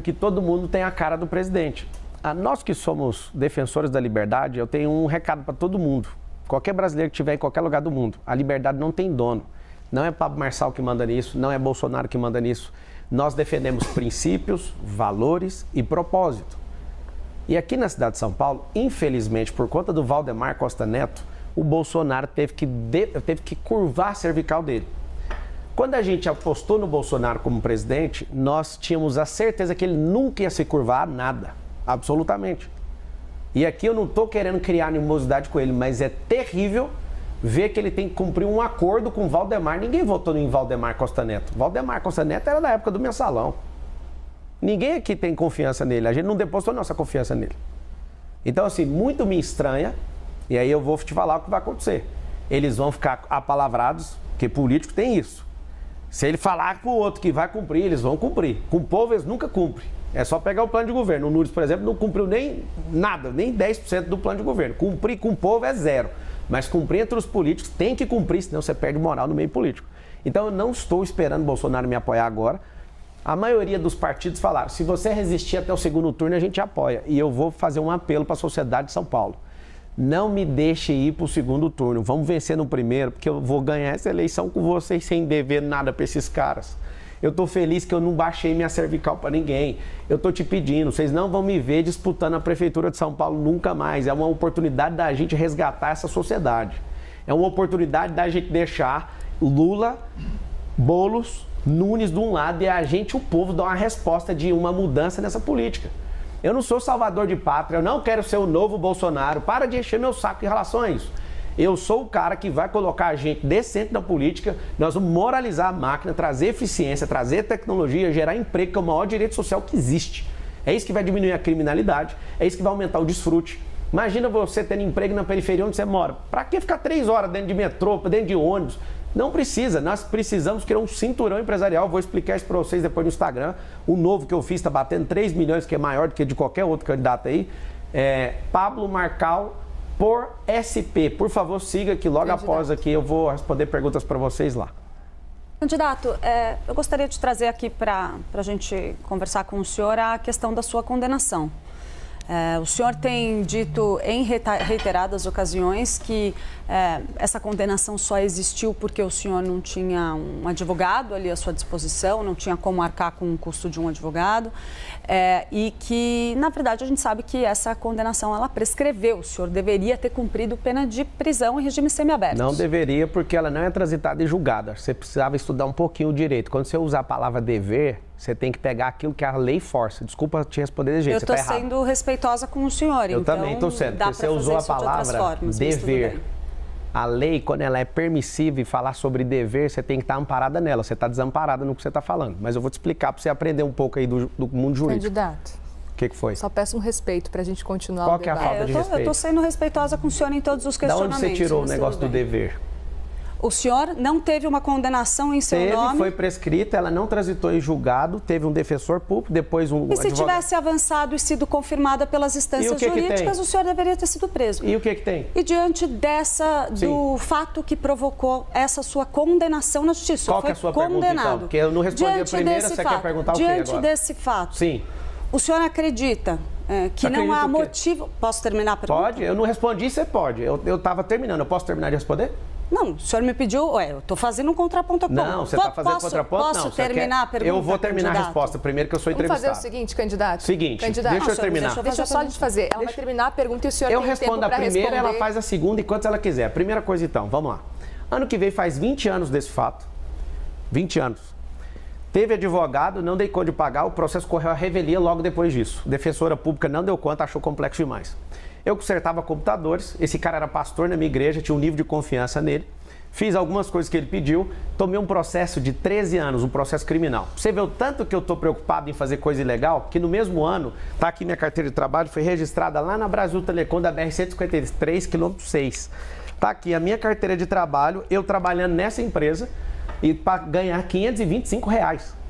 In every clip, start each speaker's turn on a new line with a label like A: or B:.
A: que todo mundo tem a cara do presidente. Nós que somos defensores da liberdade, eu tenho um recado para todo mundo. Qualquer brasileiro que estiver em qualquer lugar do mundo, a liberdade não tem dono. Não é Pablo Marçal que manda nisso, não é Bolsonaro que manda nisso. Nós defendemos princípios, valores e propósito. E aqui na cidade de São Paulo, infelizmente, por conta do Valdemar Costa Neto, o Bolsonaro teve que curvar a cervical dele. Quando a gente apostou no Bolsonaro como presidente, nós tínhamos a certeza que ele nunca ia se curvar a nada, absolutamente. E aqui eu não estou querendo criar animosidade com ele, mas é terrível ver que ele tem que cumprir um acordo com o Valdemar. Ninguém votou em Valdemar Costa Neto. Valdemar Costa Neto era da época do Mensalão. Ninguém aqui tem confiança nele, a gente não depositou nossa confiança nele. Então, assim, muito me estranha, e aí eu vou te falar o que vai acontecer. Eles vão ficar apalavrados, porque político tem isso. Se ele falar para o outro que vai cumprir, eles vão cumprir. Com o povo, eles nunca cumprem. É só pegar o plano de governo. O Nunes, por exemplo, não cumpriu nem nada, nem 10% do plano de governo. Cumprir com o povo é zero. Mas cumprir entre os políticos tem que cumprir, senão você perde moral no meio político. Então, eu não estou esperando o Bolsonaro me apoiar agora. A maioria dos partidos falaram, se você resistir até o segundo turno, a gente apoia. E eu vou fazer um apelo para a sociedade de São Paulo. Não me deixe ir para o segundo turno. Vamos vencer no primeiro, porque eu vou ganhar essa eleição com vocês sem dever nada para esses caras. Eu estou feliz que eu não baixei minha cervical para ninguém. Eu estou te pedindo, vocês não vão me ver disputando a Prefeitura de São Paulo nunca mais. É uma oportunidade da gente resgatar essa sociedade. É uma oportunidade da gente deixar Lula, Boulos, Nunes de um lado e a gente, o povo, dar uma resposta de uma mudança nessa política. Eu não sou salvador de pátria, eu não quero ser o novo Bolsonaro. Para de encher meu saco em relação a isso. Eu sou o cara que vai colocar a gente decente na política, nós vamos moralizar a máquina, trazer eficiência, trazer tecnologia, gerar emprego, que é o maior direito social que existe. É isso que vai diminuir a criminalidade, é isso que vai aumentar o desfrute. Imagina você tendo emprego na periferia onde você mora. Para que ficar 3 horas dentro de metrô, dentro de ônibus? Não precisa, nós precisamos criar um cinturão empresarial. Vou explicar isso para vocês depois no Instagram. O novo que eu fiz está batendo 3 milhões, que é maior do que de qualquer outro candidato aí. Pablo Marçal por SP. Por favor, siga que logo após aqui eu vou responder perguntas para vocês lá.
B: Candidato, eu gostaria de trazer aqui para a gente conversar com o senhor a questão da sua condenação. O senhor tem dito em reiteradas ocasiões que essa condenação só existiu porque o senhor não tinha um advogado ali à sua disposição, não tinha como arcar com o custo de um advogado, e que, na verdade, a gente sabe que essa condenação ela prescreveu. O senhor deveria ter cumprido pena de prisão em regime semiaberto.
A: Não deveria, porque ela não é transitada e julgada. Você precisava estudar um pouquinho o direito. Quando você usar a palavra dever, você tem que pegar aquilo que a lei força. Desculpa te responder de jeito,
B: eu estou sendo respeitosa com o senhor,
A: eu também estou sendo, porque você usou a palavra dever. A lei, quando ela é permissiva e falar sobre dever, você tem que estar amparada nela. Você está desamparada no que você está falando. Mas eu vou te explicar para você aprender um pouco aí do mundo jurídico.
C: Candidato.
A: O que foi?
C: Só peço um respeito para a gente continuar
A: Qual
C: o
A: que é a
C: debate.
A: falta de respeito?
B: Eu estou sendo respeitosa com o senhor em todos os questionamentos.
A: Da onde você tirou o negócio do dever?
B: O senhor não teve uma condenação em seu nome?
A: Foi prescrita, ela não transitou em julgado, teve um defensor público, depois um
B: E se tivesse avançado e sido confirmada pelas instâncias jurídicas, o senhor deveria ter sido preso.
A: E o que tem?
B: E diante do fato que provocou essa sua condenação na justiça,
A: qual que é a sua pergunta, então? Porque eu não respondi a primeira, você quer perguntar o quê agora?
B: Diante desse fato,
A: sim.
B: O senhor acredita que não há motivo... Posso terminar a pergunta?
A: Pode, eu não respondi, você pode. Eu estava terminando, eu posso terminar de responder?
B: Não, o senhor me pediu, eu estou fazendo um contraponto a ponto.
A: Não, você está fazendo contraponto?
B: Posso terminar a pergunta,
A: eu vou terminar a resposta primeiro, que eu sou entrevistado.
C: Vamos fazer o seguinte, candidato.
A: Deixa eu terminar.
C: Deixa eu só te fazer. Ela vai terminar a pergunta e o senhor tem tempo para responder.
A: Eu respondo a primeira, ela faz a segunda, enquanto ela quiser. Primeira coisa, então, vamos lá. Ano que vem faz 20 anos desse fato. 20 anos. Teve advogado, não dei conta de pagar, o processo correu à revelia logo depois disso. Defensora pública não deu conta, achou complexo demais. Eu consertava computadores, esse cara era pastor na minha igreja, tinha um nível de confiança nele. Fiz algumas coisas que ele pediu, tomei um processo de 13 anos, um processo criminal. Você vê o tanto que eu estou preocupado em fazer coisa ilegal, que no mesmo ano, está aqui minha carteira de trabalho, foi registrada lá na Brasil Telecom da BR-153, quilômetro 6. Está aqui a minha carteira de trabalho, eu trabalhando nessa empresa, e para ganhar R$525.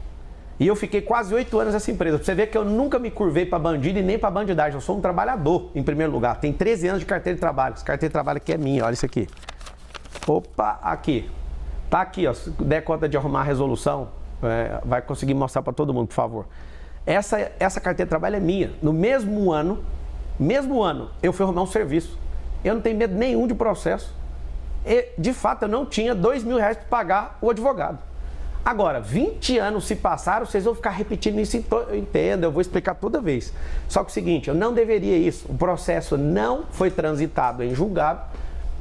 A: E eu fiquei quase 8 anos nessa empresa. Pra você ver que eu nunca me curvei para bandido e nem para bandidagem. Eu sou um trabalhador, em primeiro lugar. Tem 13 anos de carteira de trabalho. Essa carteira de trabalho aqui é minha, olha isso aqui. Opa, aqui. Tá aqui, ó. Se der conta de arrumar a resolução, vai conseguir mostrar para todo mundo, por favor. Essa carteira de trabalho é minha. No mesmo ano, eu fui arrumar um serviço. Eu não tenho medo nenhum de processo. E, de fato, eu não tinha R$2.000 para pagar o advogado. Agora, 20 anos se passaram, vocês vão ficar repetindo isso, eu entendo, eu vou explicar toda vez. Só que é o seguinte, eu não deveria isso. O processo não foi transitado em julgado.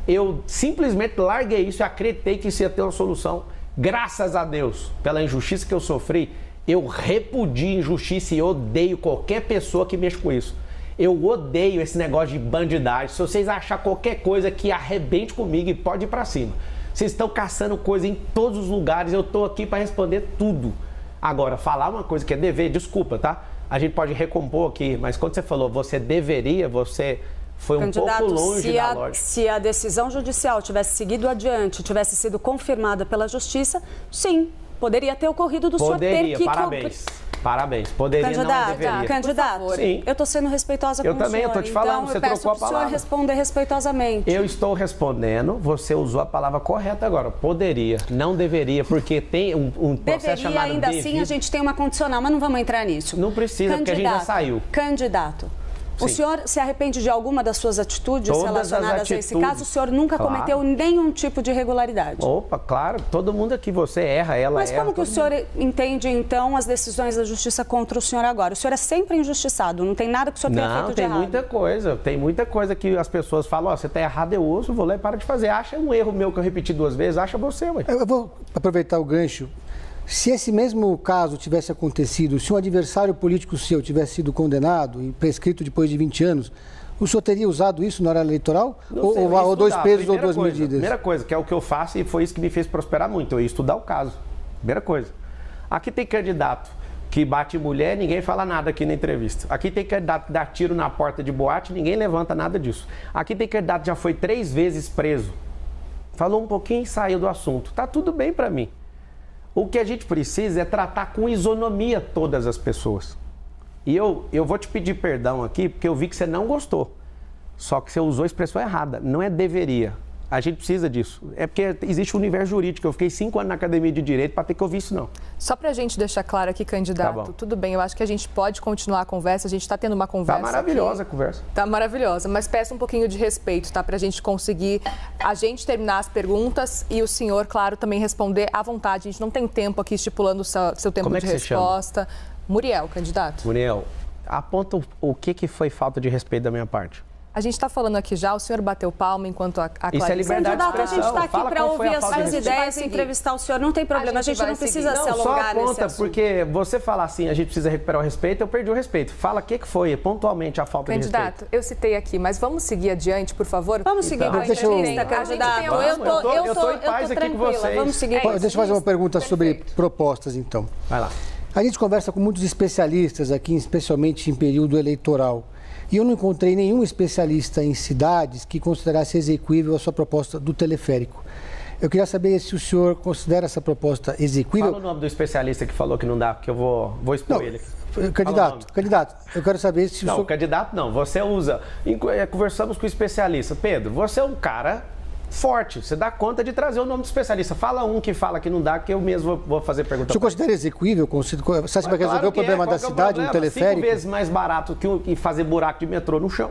A: Eu simplesmente larguei isso e acreditei que isso ia ter uma solução. Graças a Deus, pela injustiça que eu sofri, eu repudio injustiça e odeio qualquer pessoa que mexa com isso. Eu odeio esse negócio de bandidagem. Se vocês acharem qualquer coisa que arrebente comigo, pode ir pra cima. Vocês estão caçando coisa em todos os lugares, eu tô aqui para responder tudo. Agora, falar uma coisa que é dever, desculpa, tá? A gente pode recompor aqui, mas quando você falou você deveria, você foi um pouco longe da lógica.
B: Se a decisão judicial tivesse seguido adiante, tivesse sido confirmada pela Justiça, sim, poderia ter ocorrido do senhor ter que...
A: Parabéns. Poderia, não deveria.
B: Candidato,
A: sim.
B: Eu estou sendo respeitosa com o senhor.
A: Eu também, eu estou te falando,
B: então,
A: você trocou a palavra.
B: Eu peço para o senhor responder respeitosamente.
A: Eu estou respondendo, você usou a palavra correta agora. Poderia, não deveria, porque tem um processo chamado
B: ainda
A: devido.
B: Assim, a gente tem uma condicional, mas não vamos entrar nisso.
A: Não precisa, porque a gente já saiu.
B: Candidato.
A: Sim.
B: O senhor se arrepende de alguma das suas atitudes relacionadas a esse caso? O senhor nunca cometeu nenhum tipo de irregularidade?
A: Opa, claro. Todo mundo aqui, você erra, ela erra.
B: Mas como que o senhor entende, então, as decisões da Justiça contra o senhor agora? O senhor é sempre injustiçado, não tem nada que o senhor tenha feito de errado.
A: Não, tem muita coisa que as pessoas falam, você está errado, eu ouço, vou lá e para de fazer. Acha um erro meu que eu repeti 2 vezes, acha você, ué.
D: Eu vou aproveitar o gancho. Se esse mesmo caso tivesse acontecido, se um adversário político seu tivesse sido condenado e prescrito depois de 20 anos, o senhor teria usado isso na hora eleitoral? Ou 2 pesos ou 2 medidas?
A: Primeira coisa, que é o que eu faço e foi isso que me fez prosperar muito, eu ia estudar o caso. Primeira coisa. Aqui tem candidato que bate mulher, ninguém fala nada aqui na entrevista. Aqui tem candidato que dá tiro na porta de boate, ninguém levanta nada disso. Aqui tem candidato que já foi 3 vezes preso. Falou um pouquinho e saiu do assunto. Tá tudo bem para mim. O que a gente precisa é tratar com isonomia todas as pessoas. E eu vou te pedir perdão aqui, porque eu vi que você não gostou. Só que você usou a expressão errada. Não é deveria. A gente precisa disso. É porque existe um universo jurídico. Eu fiquei 5 anos na academia de direito para ter que ouvir isso, não.
C: Só para a gente deixar claro aqui, candidato,
A: Tá,
C: tudo bem, eu acho que a gente pode continuar a conversa, a gente está tendo uma conversa.
A: Tá maravilhosa a conversa.
C: Tá maravilhosa, mas peço um pouquinho de respeito, tá? Para a gente conseguir, a gente terminar as perguntas e o senhor, claro, também responder à vontade. A gente não tem tempo aqui estipulando o seu tempo de resposta. Muriel, candidato.
A: Muriel, aponta o que foi falta de respeito da minha parte.
C: A gente está falando aqui já, o senhor bateu palma enquanto a Clarice...
A: Isso é liberdade de expressão.
B: A gente está aqui para ouvir as suas ideias e entrevistar o senhor. Não tem problema, a gente não precisa se alongar nesse assunto.
A: Só aponta, porque você falar assim, a gente precisa recuperar o respeito, eu perdi o respeito. Fala o que foi pontualmente a falta de respeito.
C: Candidato, eu citei aqui, mas vamos seguir adiante, por favor?
B: Vamos seguir com a entrevista, candidato. Eu estou em paz aqui com vocês. Vamos seguir.
D: Deixa eu fazer uma pergunta sobre propostas, então.
A: Vai lá.
D: A gente conversa com muitos especialistas aqui, especialmente em período eleitoral. E eu não encontrei nenhum especialista em cidades que considerasse execuível a sua proposta do teleférico. Eu queria saber se o senhor considera essa proposta execuível.
A: Fala o nome do especialista que falou que não dá, porque eu vou expor ele aqui.
D: Candidato, eu quero saber se o senhor...
A: Não, candidato não, você usa... Conversamos com o especialista. Pedro, você é um cara forte, você dá conta de trazer o nome do especialista. Fala um que fala que não dá, que eu mesmo vou fazer pergunta.
D: O senhor considera execuível? Você acha que vai resolver o problema da cidade no teleférico?
A: 5 vezes mais barato que fazer buraco de metrô no chão.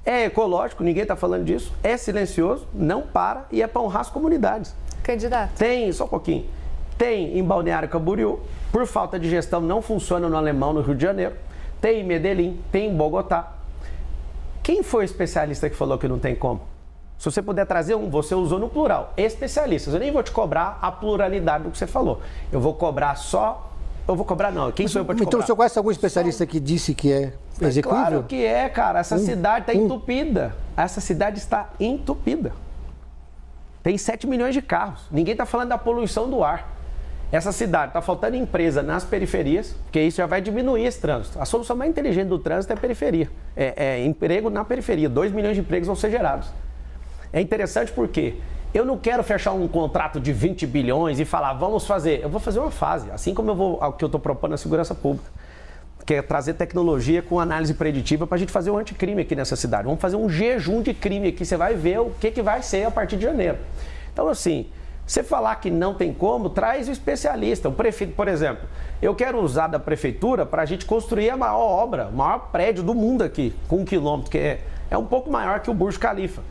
A: É ecológico, ninguém está falando disso. É silencioso, não para e é para honrar as comunidades.
C: Candidato.
A: Tem, só um pouquinho. Tem em Balneário Camboriú, por falta de gestão, não funciona no Alemão, no Rio de Janeiro. Tem em Medellín, tem em Bogotá. Quem foi o especialista que falou que não tem como? Se você puder trazer um, você usou no plural, especialistas. Eu nem vou te cobrar a pluralidade do que você falou. Eu vou cobrar só... Eu vou cobrar não, quem sou eu para te cobrar?
D: Então o senhor conhece algum especialista que disse que é execuível?
A: Claro que é, cara. Essa cidade está entupida. Essa cidade está entupida. Tem 7 milhões de carros. Ninguém está falando da poluição do ar. Essa cidade está faltando empresa nas periferias, porque isso já vai diminuir esse trânsito. A solução mais inteligente do trânsito é a periferia. É emprego na periferia. 2 milhões de empregos vão ser gerados. É interessante porque eu não quero fechar um contrato de 20 bilhões e falar, vamos fazer. Eu vou fazer uma fase, assim como o que eu estou propondo na segurança pública, que é trazer tecnologia com análise preditiva para a gente fazer um anticrime aqui nessa cidade. Vamos fazer um jejum de crime aqui, você vai ver o que vai ser a partir de janeiro. Então, assim, Você falar que não tem como, traz o especialista. O prefeito, por exemplo, eu quero usar da prefeitura para a gente construir a maior obra, o maior prédio do mundo aqui, com 1 quilômetro, que é um pouco maior que o Burj Khalifa.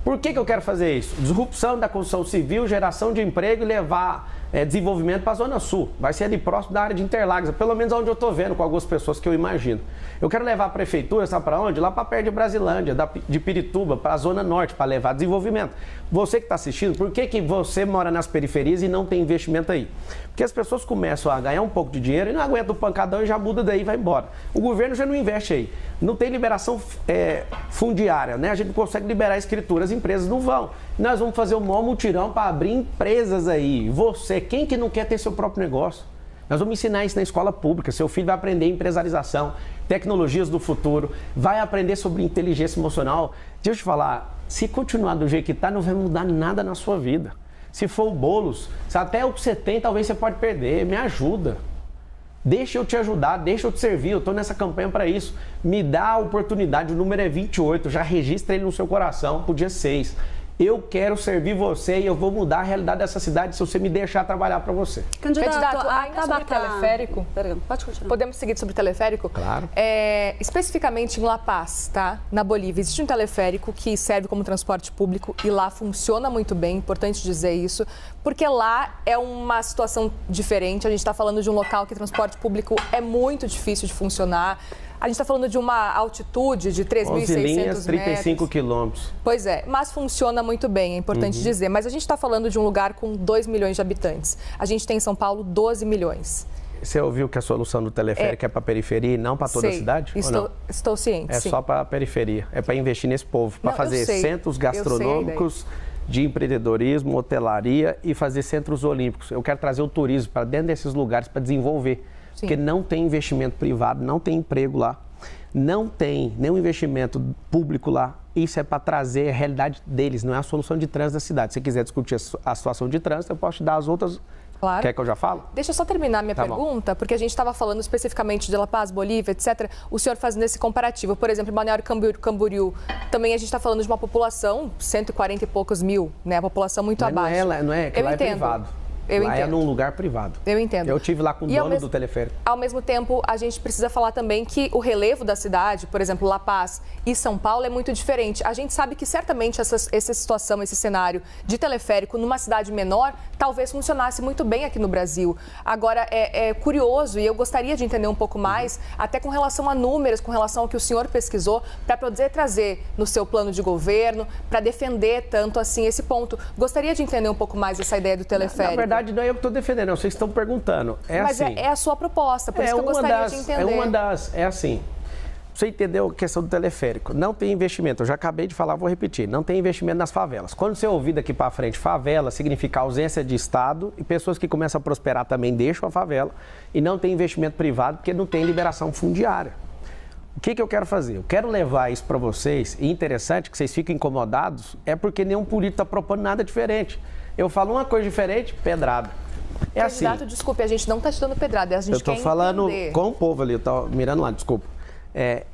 A: Por que eu quero fazer isso? Disrupção da construção civil, geração de emprego e levar desenvolvimento para a Zona Sul. Vai ser ali próximo da área de Interlagos, pelo menos onde eu estou vendo com algumas pessoas que eu imagino. Eu quero levar a prefeitura, sabe para onde? Lá para perto de Brasilândia, de Pirituba, para a Zona Norte, para levar desenvolvimento. Você que está assistindo, por que você mora nas periferias e não tem investimento aí? Porque as pessoas começam a ganhar um pouco de dinheiro e não aguentam o pancadão e já muda daí e vai embora. O governo já não investe aí. Não tem liberação fundiária, né? A gente não consegue liberar a escritura, as empresas não vão. Nós vamos fazer um maior mutirão para abrir empresas aí. Você, quem que não quer ter seu próprio negócio? Nós vamos ensinar isso na escola pública. Seu filho vai aprender empresarização, tecnologias do futuro, vai aprender sobre inteligência emocional. Deixa eu te falar, se continuar do jeito que está, não vai mudar nada na sua vida. Se for o Boulos, se até o que você tem, talvez você pode perder. Me ajuda. Deixa eu te ajudar, deixa eu te servir. Eu estou nessa campanha para isso. Me dá a oportunidade, o número é 28, já registra ele no seu coração para o dia 6. Eu quero servir você e eu vou mudar a realidade dessa cidade se você me deixar trabalhar para você.
C: Candidato, ainda sobre teleférico,
B: pode continuar.
C: Podemos seguir sobre teleférico?
A: Claro.
C: Especificamente em La Paz, tá? Na Bolívia, existe um teleférico que serve como transporte público e lá funciona muito bem, importante dizer isso, porque lá é uma situação diferente. A gente está falando de um local que transporte público é muito difícil de funcionar. A gente está falando de uma altitude de 3.600 metros.
A: 35 quilômetros.
C: Pois é, mas funciona muito bem, é importante dizer. Mas a gente está falando de um lugar com 2 milhões de habitantes. A gente tem em São Paulo 12 milhões.
A: Você ouviu que a solução do teleférico é para a periferia e não para toda a cidade?
C: Estou ciente, sim.
A: Só para a periferia. É para investir nesse povo, para fazer centros gastronômicos de empreendedorismo, hotelaria e fazer centros olímpicos. Eu quero trazer o turismo para dentro desses lugares para desenvolver. Sim. Porque não tem investimento privado, não tem emprego lá, não tem nenhum investimento público lá. Isso é para trazer a realidade deles, não é a solução de trânsito da cidade. Se você quiser discutir a situação de trânsito, eu posso te dar as outras.
C: Claro.
A: Quer que eu já falo?
C: Deixa eu só terminar minha pergunta, porque a gente estava falando especificamente de La Paz, Bolívia, etc. O senhor fazendo esse comparativo. Por exemplo, Balneário Camboriú, também a gente está falando de uma população, 140 e poucos mil, né? A população muito abaixo.
A: Não é, que lá é privado. Lá é num lugar privado.
C: Eu entendo.
A: Eu estive lá com o dono do teleférico.
C: Ao mesmo tempo, a gente precisa falar também que o relevo da cidade, por exemplo, La Paz e São Paulo, é muito diferente. A gente sabe que certamente essa situação, esse cenário de teleférico numa cidade menor, talvez funcionasse muito bem aqui no Brasil. Agora, é curioso e eu gostaria de entender um pouco mais, até com relação a números, com relação ao que o senhor pesquisou, para poder trazer no seu plano de governo, para defender tanto assim esse ponto. Gostaria de entender um pouco mais essa ideia do teleférico.
A: Na verdade, não é eu que estou defendendo, não. Vocês estão perguntando.
C: Mas assim, é a sua proposta, por isso que eu gostaria de entender.
A: É assim, você entendeu a questão do teleférico. Não tem investimento, eu já acabei de falar, vou repetir. Não tem investimento nas favelas. Quando você ouvir daqui para frente, favela significa ausência de Estado e pessoas que começam a prosperar também deixam a favela e não tem investimento privado porque não tem liberação fundiária. O que eu quero fazer? Eu quero levar isso para vocês, e interessante que vocês fiquem incomodados, é porque nenhum político está propondo nada diferente. Eu falo uma coisa diferente, pedrada. É assim.
C: Candidato, desculpe, a gente não está te dando pedrada, a gente quer entender.
A: Eu estou falando com o povo ali, eu estou mirando lá, desculpa.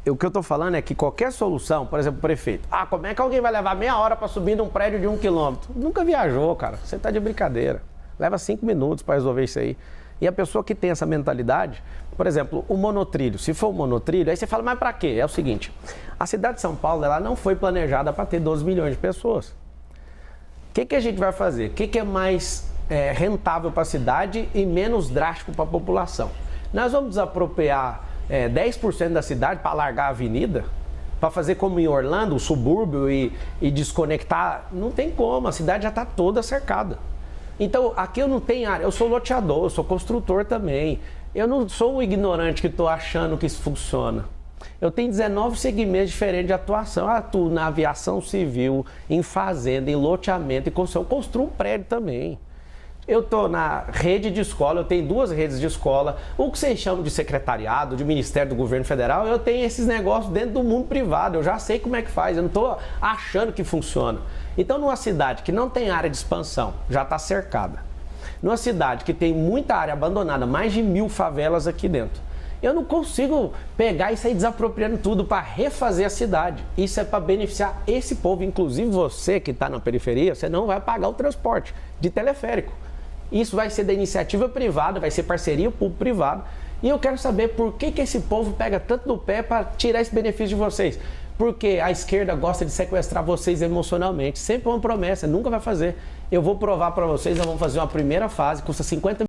A: O que eu estou falando é que qualquer solução, por exemplo, o prefeito, como é que alguém vai levar meia hora para subir num prédio de 1 quilômetro? Nunca viajou, cara, você está de brincadeira. Leva 5 minutos para resolver isso aí. E a pessoa que tem essa mentalidade, por exemplo, o monotrilho, se for um monotrilho, aí você fala, mas para quê? É o seguinte, a cidade de São Paulo, ela não foi planejada para ter 12 milhões de pessoas. O que a gente vai fazer? O que é mais rentável para a cidade e menos drástico para a população? Nós vamos desapropriar 10% da cidade para largar a avenida? Para fazer como em Orlando, o subúrbio e desconectar? Não tem como, a cidade já está toda cercada. Então, aqui eu não tenho área, eu sou loteador, eu sou construtor também. Eu não sou um ignorante que estou achando que isso funciona. Eu tenho 19 segmentos diferentes de atuação. Eu atuo na aviação civil, em fazenda, em loteamento e construção. Eu construo um prédio também. Eu estou na rede de escola, eu tenho 2 redes de escola. O que vocês chamam de secretariado, de Ministério do Governo Federal, eu tenho esses negócios dentro do mundo privado. Eu já sei como é que faz, eu não estou achando que funciona. Então, numa cidade que não tem área de expansão, já está cercada. Numa cidade que tem muita área abandonada, mais de 1000 favelas aqui dentro. Eu não consigo pegar e sair desapropriando tudo para refazer a cidade. Isso é para beneficiar esse povo, inclusive você que está na periferia, você não vai pagar o transporte de teleférico. Isso vai ser da iniciativa privada, vai ser parceria público-privada. E eu quero saber por que esse povo pega tanto no pé para tirar esse benefício de vocês. Porque a esquerda gosta de sequestrar vocês emocionalmente. Sempre uma promessa, nunca vai fazer. Eu vou provar para vocês, nós vamos fazer uma primeira fase, custa 50